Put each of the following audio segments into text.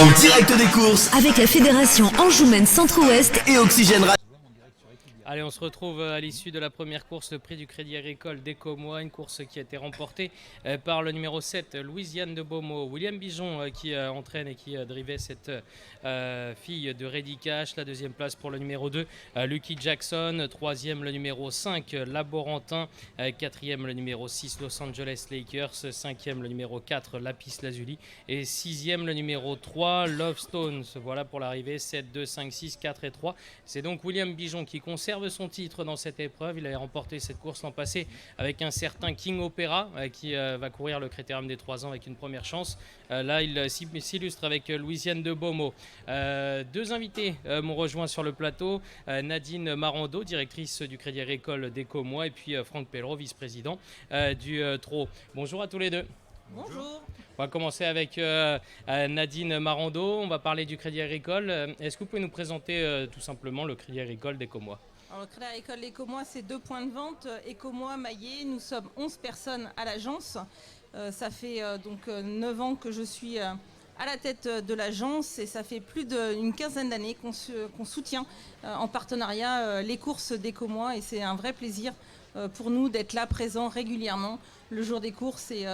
En direct des courses avec la Fédération Anjoumen Centre-Ouest et Oxygène Radio. Allez, on se retrouve à l'issue de la première course, le prix du Crédit Agricole d'Ecomois, une course qui a été remportée par le numéro 7, Louisiane de Beaumont. William Bijon qui entraîne et qui drivait cette fille de Reddy Cash. La deuxième place pour le numéro 2, Lucky Jackson. Troisième, le numéro 5, Laborantin. Quatrième, le numéro 6, Los Angeles Lakers. Cinquième, le numéro 4, Lapis Lazuli. Et sixième, le numéro 3, Love Stones. Voilà pour l'arrivée, 7, 2, 5, 6, 4 et 3. C'est donc William Bijon qui conserve son titre dans cette épreuve. Il avait remporté cette course l'an passé avec un certain King Opera qui va courir le Critérium des 3 ans avec une première chance. Là, il s'illustre avec Louisiane de Beaumont. Deux invités m'ont rejoint sur le plateau. Nadine Marando, directrice du Crédit Agricole d'Ecomois, et puis Franck Pellereau, vice-président du TRO. Bonjour à tous les deux. Bonjour. On va commencer avec Nadine Marando. On va parler du Crédit Agricole. Est-ce que vous pouvez nous présenter tout simplement le Crédit Agricole d'Ecomois ? Alors, le Crédit Agricole d'Ecomois, c'est 2 points de vente. Ecomois, Maillé, nous sommes 11 personnes à l'agence. Ça fait donc 9 ans que je suis à la tête de l'agence et ça fait plus d'une quinzaine d'années qu'on soutient en partenariat les courses d'Ecomois et c'est un vrai plaisir pour nous d'être là présents régulièrement le jour des courses et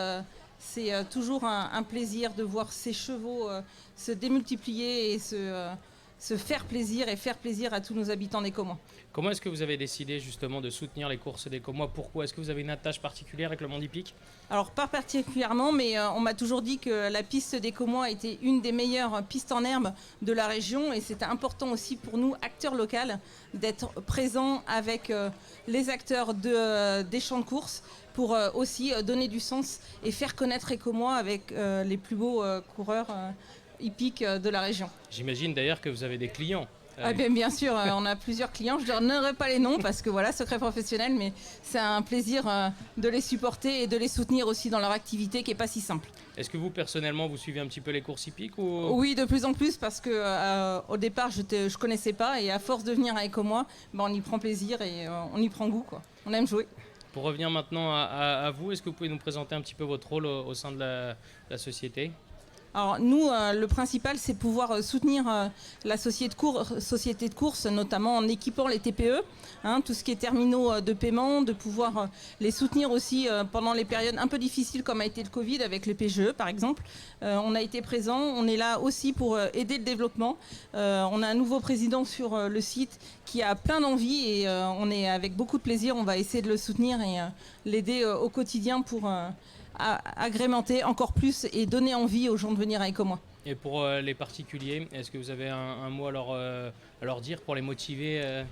c'est toujours un plaisir de voir ces chevaux se démultiplier et se faire plaisir et faire plaisir à tous nos habitants d'Ecomois. Comment est-ce que vous avez décidé justement de soutenir les courses d'Ecomois ? Pourquoi ? Est-ce que vous avez une attache particulière avec le monde hippique ? Alors pas particulièrement, mais on m'a toujours dit que la piste d'Ecomois était une des meilleures pistes en herbe de la région et c'était important aussi pour nous, acteurs locaux, d'être présents avec les acteurs des champs de course pour aussi donner du sens et faire connaître Ecomois avec les plus beaux coureurs hippiques de la région. J'imagine d'ailleurs que vous avez des clients. Bien sûr, on a plusieurs clients. Je ne donnerai pas les noms parce que voilà, secret professionnel, mais c'est un plaisir de les supporter et de les soutenir aussi dans leur activité qui n'est pas si simple. Est-ce que vous, personnellement, vous suivez un petit peu les courses hippiques ou... Oui, de plus en plus parce qu'au départ, je ne connaissais pas et à force de venir avec moi, on y prend plaisir et on y prend goût, quoi. On aime jouer. Pour revenir maintenant à vous, est-ce que vous pouvez nous présenter un petit peu votre rôle au sein de la société ? Alors nous, le principal, c'est pouvoir soutenir la société de course, notamment en équipant les TPE, tout ce qui est terminaux de paiement, de pouvoir les soutenir aussi pendant les périodes un peu difficiles comme a été le Covid avec les PGE par exemple. On a été présent, on est là aussi pour aider le développement. On a un nouveau président sur le site qui a plein d'envie et on est avec beaucoup de plaisir, on va essayer de le soutenir et l'aider au quotidien pour... agrémenter encore plus et donner envie aux gens de venir à Ecomois. Et pour les particuliers, est-ce que vous avez un mot à leur dire pour les motiver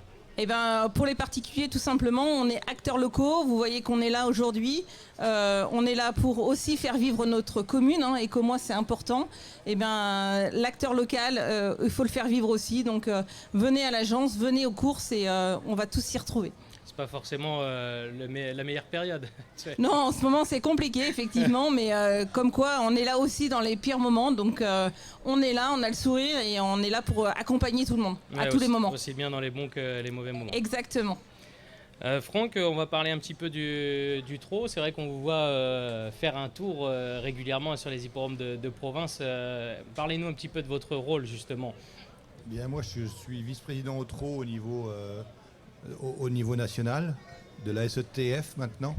Pour les particuliers, tout simplement, on est acteurs locaux. Vous voyez qu'on est là aujourd'hui. On est là pour aussi faire vivre notre commune. Ecomois, c'est important. L'acteur local, il faut le faire vivre aussi. Donc, venez à l'agence, venez aux courses et on va tous s'y retrouver. C'est pas forcément la meilleure période. Non, en ce moment c'est compliqué effectivement, mais comme quoi on est là aussi dans les pires moments, donc on est là, on a le sourire et on est là pour accompagner tout le monde à tous les moments. Aussi bien dans les bons que les mauvais moments. Exactement. Franck, on va parler un petit peu du trot. C'est vrai qu'on vous voit faire un tour régulièrement sur les hippodromes de province. Parlez-nous un petit peu de votre rôle justement. Bien, moi je suis vice-président au trot au niveau national, de la SETF maintenant.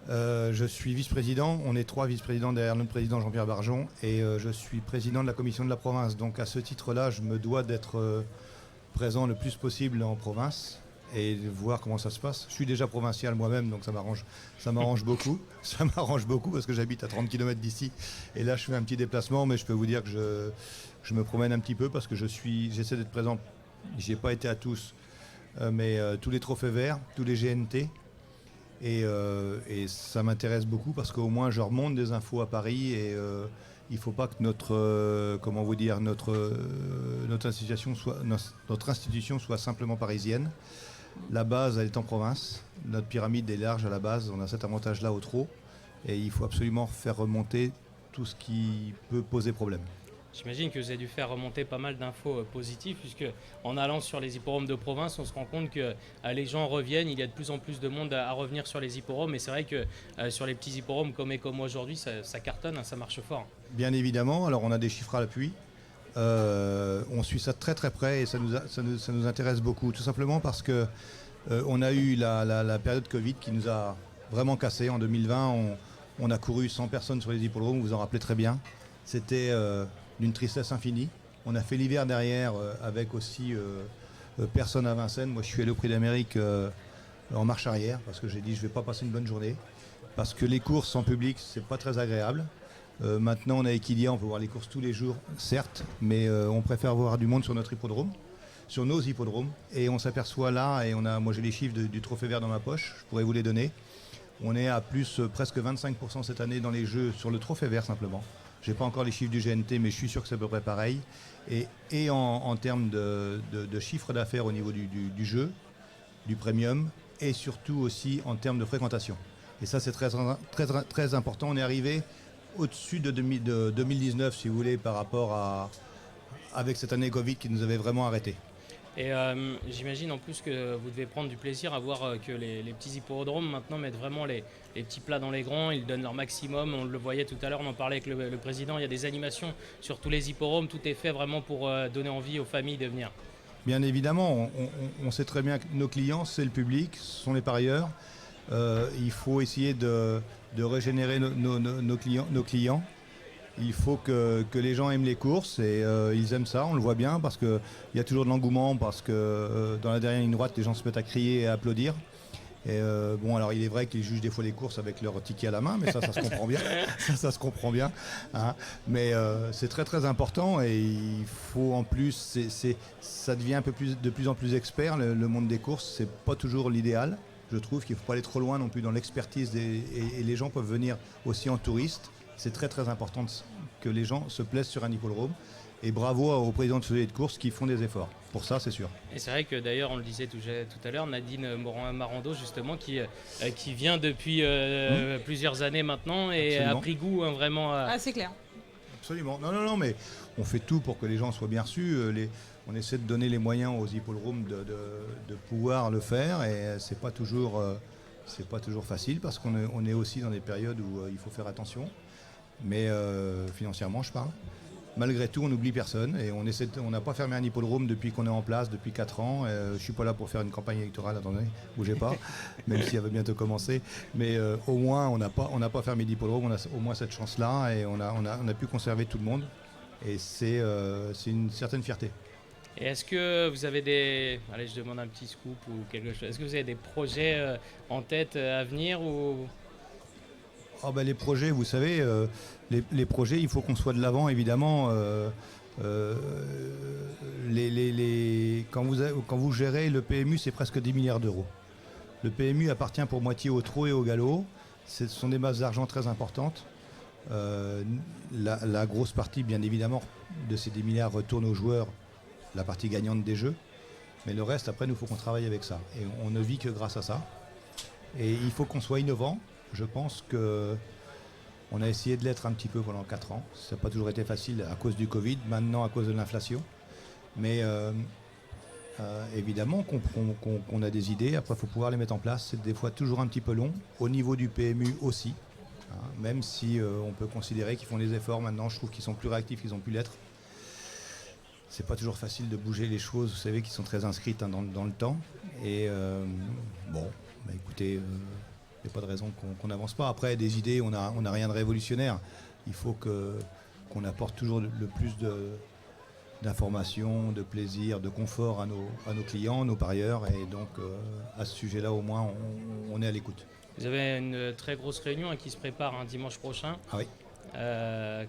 Je suis vice-président, on est 3 vice-présidents derrière notre président Jean-Pierre Barjon et je suis président de la commission de la province. Donc à ce titre-là, je me dois d'être présent le plus possible en province et de voir comment ça se passe. Je suis déjà provincial moi-même, donc ça m'arrange beaucoup. Ça m'arrange beaucoup parce que j'habite à 30 km d'ici et là je fais un petit déplacement, mais je peux vous dire que je me promène un petit peu parce que j'essaie d'être présent. J'ai pas été à tous. Mais tous les trophées verts, tous les GNT, et ça m'intéresse beaucoup parce qu'au moins je remonte des infos à Paris et il ne faut pas que notre institution soit simplement parisienne. La base, elle est en province, notre pyramide est large à la base, on a cet avantage-là au trot et il faut absolument faire remonter tout ce qui peut poser problème. J'imagine que vous avez dû faire remonter pas mal d'infos positives, puisque en allant sur les hippodromes de province, on se rend compte que les gens reviennent, il y a de plus en plus de monde à revenir sur les hippodromes, et c'est vrai que sur les petits hippodromes comme Ecomois aujourd'hui, ça cartonne, ça marche fort. Bien évidemment, alors on a des chiffres à l'appui. On suit ça très très près et ça nous intéresse beaucoup, tout simplement parce que on a eu la période Covid qui nous a vraiment cassé. En 2020, on a couru 100 personnes sur les hippodromes, vous vous en rappelez très bien. C'était d'une tristesse infinie. On a fait l'hiver derrière avec aussi personne à Vincennes. Moi, je suis allé au Prix d'Amérique en marche arrière parce que j'ai dit je ne vais pas passer une bonne journée. Parce que les courses en public, c'est pas très agréable. Maintenant, on a Equidia, on peut voir les courses tous les jours, certes, mais on préfère voir du monde sur notre hippodrome, sur nos hippodromes. Et on s'aperçoit là, et moi j'ai les chiffres du Trophée Vert dans ma poche, je pourrais vous les donner. On est à plus presque 25% cette année dans les jeux sur le Trophée Vert simplement. Je n'ai pas encore les chiffres du GNT, mais je suis sûr que c'est à peu près pareil. Et en termes de chiffre d'affaires au niveau du jeu, du premium, et surtout aussi en termes de fréquentation. Et ça, c'est très, très, très important. On est arrivé au-dessus de 2019, si vous voulez, par rapport avec cette année Covid qui nous avait vraiment arrêtés. Et j'imagine en plus que vous devez prendre du plaisir à voir que les petits hippodromes maintenant mettent vraiment les petits plats dans les grands, ils donnent leur maximum. On le voyait tout à l'heure, on en parlait avec le président, il y a des animations sur tous les hippodromes, tout est fait vraiment pour donner envie aux familles de venir. Bien évidemment, on sait très bien que nos clients, c'est le public, ce sont les parieurs. Il faut essayer de régénérer nos clients. Il faut que les gens aiment les courses et ils aiment ça, on le voit bien parce qu'il y a toujours de l'engouement, parce que dans la dernière ligne droite, les gens se mettent à crier et à applaudir. Et bon, alors il est vrai qu'ils jugent des fois les courses avec leur ticket à la main, mais ça se comprend bien. ça se comprend bien. Hein. Mais c'est très très important et il faut en plus, ça devient de plus en plus expert, le monde des courses, c'est pas toujours l'idéal. Je trouve qu'il ne faut pas aller trop loin non plus dans l'expertise et les gens peuvent venir aussi en touriste. C'est très très important que les gens se plaisent sur un hippodrome. Et bravo aux présidents de sociétés de course qui font des efforts. Pour ça, c'est sûr. Et c'est vrai que d'ailleurs, on le disait tout à l'heure, Nadine Morando justement, qui vient depuis plusieurs années maintenant et Absolument. a pris goût vraiment à... Ah, c'est clair. Absolument. Non, mais on fait tout pour que les gens soient bien reçus. On essaie de donner les moyens aux hippodromes de pouvoir le faire et c'est pas toujours facile parce qu'on est aussi dans des périodes où il faut faire attention. Mais financièrement, je parle. Malgré tout, on n'oublie personne et on n'a pas fermé un hippodrome depuis qu'on est en place, depuis 4 ans. Je ne suis pas là pour faire une campagne électorale, attendez, bougez pas, même si elle va bientôt commencer. Mais au moins, on n'a pas fermé d'hippodrome, on a au moins cette chance-là et on a pu conserver tout le monde. Et c'est une certaine fierté. Et est-ce que vous avez allez, je demande un petit scoop ou quelque chose. Est-ce que vous avez des projets en tête à venir ou... Oh ben les projets, vous savez, les projets, il faut qu'on soit de l'avant, évidemment. Quand vous gérez le PMU, c'est presque 10 milliards d'euros. Le PMU appartient pour moitié au trot et au galop. Ce sont des masses d'argent très importantes. La grosse partie, bien évidemment, de ces 10 milliards retourne aux joueurs, la partie gagnante des jeux. Mais le reste, après, nous, il faut qu'on travaille avec ça. Et on ne vit que grâce à ça. Et il faut qu'on soit innovant. Je pense qu'on a essayé de l'être un petit peu pendant 4 ans. Ça n'a pas toujours été facile à cause du Covid, maintenant à cause de l'inflation. Mais évidemment qu'on a des idées, après il faut pouvoir les mettre en place. C'est des fois toujours un petit peu long, au niveau du PMU aussi. Hein, même si on peut considérer qu'ils font des efforts maintenant, je trouve qu'ils sont plus réactifs qu'ils ont pu l'être. C'est pas toujours facile de bouger les choses, vous savez, qui sont très inscrites hein, dans le temps. Et bon, bah, écoutez... il n'y a pas de raison qu'on n'avance pas. Après, des idées, on n'a rien de révolutionnaire. Il faut qu'on apporte toujours le plus d'informations, de plaisir, de confort à nos clients, nos parieurs. Et donc, à ce sujet-là, au moins, on est à l'écoute. Vous avez une très grosse réunion qui se prépare un dimanche prochain. Ah oui.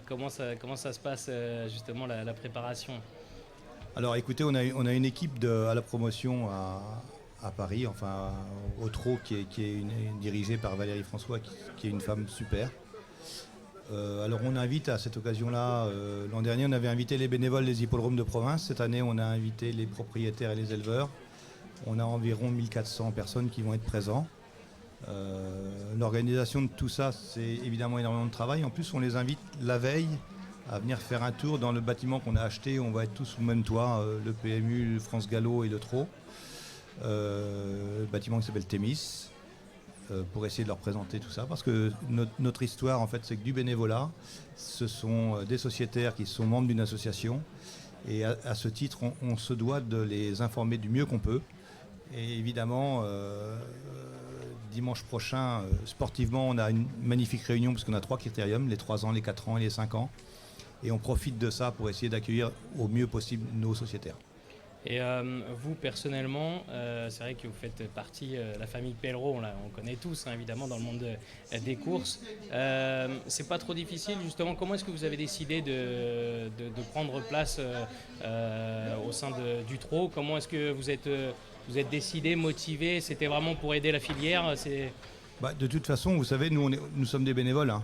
Comment ça se passe, justement, la préparation ? Alors, écoutez, on a une équipe à la promotion à Paris, enfin au trot qui est dirigée par Valérie François qui est une femme super. Alors on invite à cette occasion-là, l'an dernier on avait invité les bénévoles des hippodromes de province, cette année on a invité les propriétaires et les éleveurs. On a environ 1400 personnes qui vont être présents. L'organisation de tout ça c'est évidemment énormément de travail, en plus on les invite la veille à venir faire un tour dans le bâtiment qu'on a acheté, on va être tous sous le même toit, le PMU, le France Gallo et le trot. Le bâtiment qui s'appelle Thémis pour essayer de leur présenter tout ça parce que notre histoire en fait c'est que du bénévolat, ce sont des sociétaires qui sont membres d'une association Et à ce titre, on se doit de les informer du mieux qu'on peut. Et évidemment, dimanche prochain, sportivement, on a une magnifique réunion parce qu'on a 3 critériums, les 3 ans, les 4 ans et les 5 ans. Et on profite de ça pour essayer d'accueillir au mieux possible nos sociétaires. Et vous, personnellement, c'est vrai que vous faites partie de la famille Pellereau, on connaît tous, hein, évidemment, dans le monde des courses. C'est pas trop difficile, justement. Comment est-ce que vous avez décidé de prendre place au sein du trot? Comment est-ce que vous êtes décidé, motivé? C'était vraiment pour aider la filière? De toute façon, vous savez, nous sommes des bénévoles. Hein.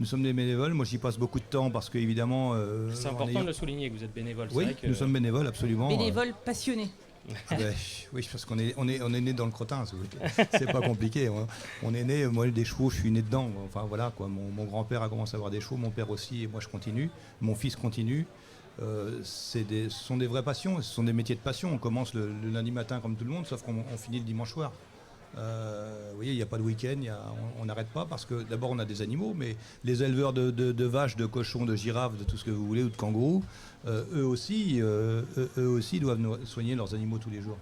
Nous sommes des bénévoles. Moi, j'y passe beaucoup de temps parce qu'évidemment... c'est important de le souligner que vous êtes bénévole. Oui, c'est vrai que... nous sommes bénévoles, absolument. Bénévoles passionnés. Oui, parce qu'on est né dans le crottin. C'est pas compliqué. On est né, moi, des chevaux, je suis né dedans. Enfin, voilà, quoi. Mon grand-père a commencé à avoir des chevaux, mon père aussi, et moi, je continue. Mon fils continue. Ce sont des vraies passions, ce sont des métiers de passion. On commence le lundi matin comme tout le monde, sauf qu'on finit le dimanche soir. Vous voyez, il n'y a pas de week-end, on n'arrête pas parce que d'abord on a des animaux, mais les éleveurs de vaches, de cochons, de girafes, de tout ce que vous voulez, ou de kangourous, eux aussi doivent soigner leurs animaux tous les jours.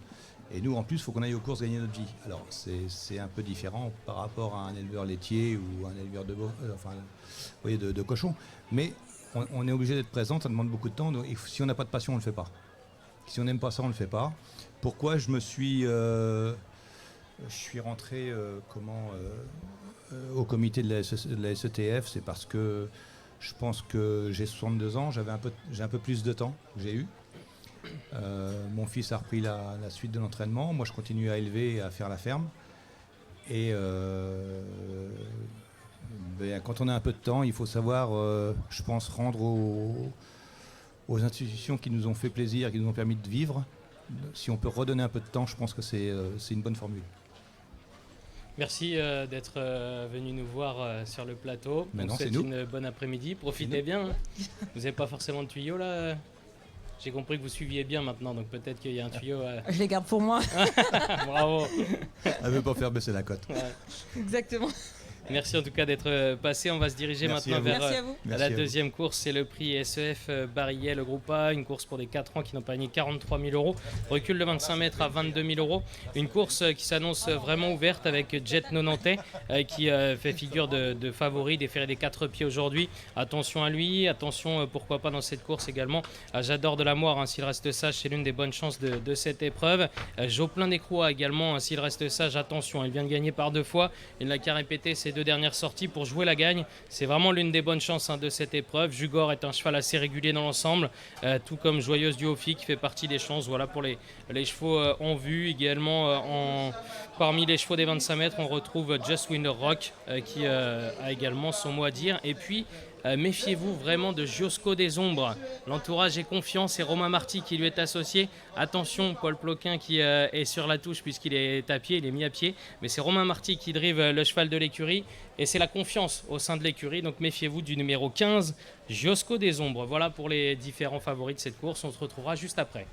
Et nous, en plus, il faut qu'on aille aux courses gagner notre vie. Alors, c'est un peu différent par rapport à un éleveur laitier ou un éleveur de cochons. Mais on est obligé d'être présent, ça demande beaucoup de temps. Donc, si on n'a pas de passion, on ne le fait pas. Si on n'aime pas ça, on ne le fait pas. Pourquoi je suis rentré au comité de la SETF, c'est parce que je pense que j'ai 62 ans, j'ai un peu plus de temps que j'ai eu. Mon fils a repris la suite de l'entraînement, moi je continue à élever et à faire la ferme. Et quand on a un peu de temps, il faut savoir, je pense, rendre aux institutions qui nous ont fait plaisir, qui nous ont permis de vivre. Si on peut redonner un peu de temps, je pense que c'est une bonne formule. Merci d'être venu nous voir sur le plateau. Mais on non, souhaite c'est nous. une bonne après-midi. Profitez bien. Vous n'avez pas forcément de tuyau là. J'ai compris que vous suiviez bien maintenant, donc peut-être qu'il y a un tuyau. Je les garde pour moi. Bravo. Elle veut pas faire baisser la cote. Ouais. Exactement. Merci en tout cas d'être passé. On va se diriger Merci maintenant vers Merci à vous. la deuxième course. C'est le prix SEF Barillet, le groupe A. Une course pour des 4 ans qui n'ont pas gagné 43 000 €. Recul de 25 mètres à 22 000 €. Une course qui s'annonce vraiment ouverte avec Jet Nonantais qui fait figure de favori, déféré des 4 pieds aujourd'hui. Attention à lui. Attention, pourquoi pas dans cette course également. J'adore de la Moire, hein, s'il reste sage, c'est l'une des bonnes chances de cette épreuve. Joplin des Croix également, s'il reste sage, attention. Il vient de gagner par 2 fois. Il n'a qu'à répéter ses 2 dernières sorties pour jouer la gagne. C'est vraiment l'une des bonnes chances de cette épreuve. Jugor est un cheval assez régulier dans l'ensemble, tout comme Joyeuse du Haut-Fille qui fait partie des chances. Voilà pour les chevaux en vue. Également, parmi les chevaux des 25 mètres, on retrouve Just Winner Rock qui a également son mot à dire. Et puis, méfiez-vous vraiment de Giosco des Ombres. L'entourage est confiant, c'est Romain Marty qui lui est associé. Attention, Paul Ploquin qui est sur la touche puisqu'il est à pied, il est mis à pied. Mais c'est Romain Marty qui drive le cheval de l'écurie. Et c'est la confiance au sein de l'écurie. Donc méfiez-vous du numéro 15, Giosco des Ombres. Voilà pour les différents favoris de cette course. On se retrouvera juste après.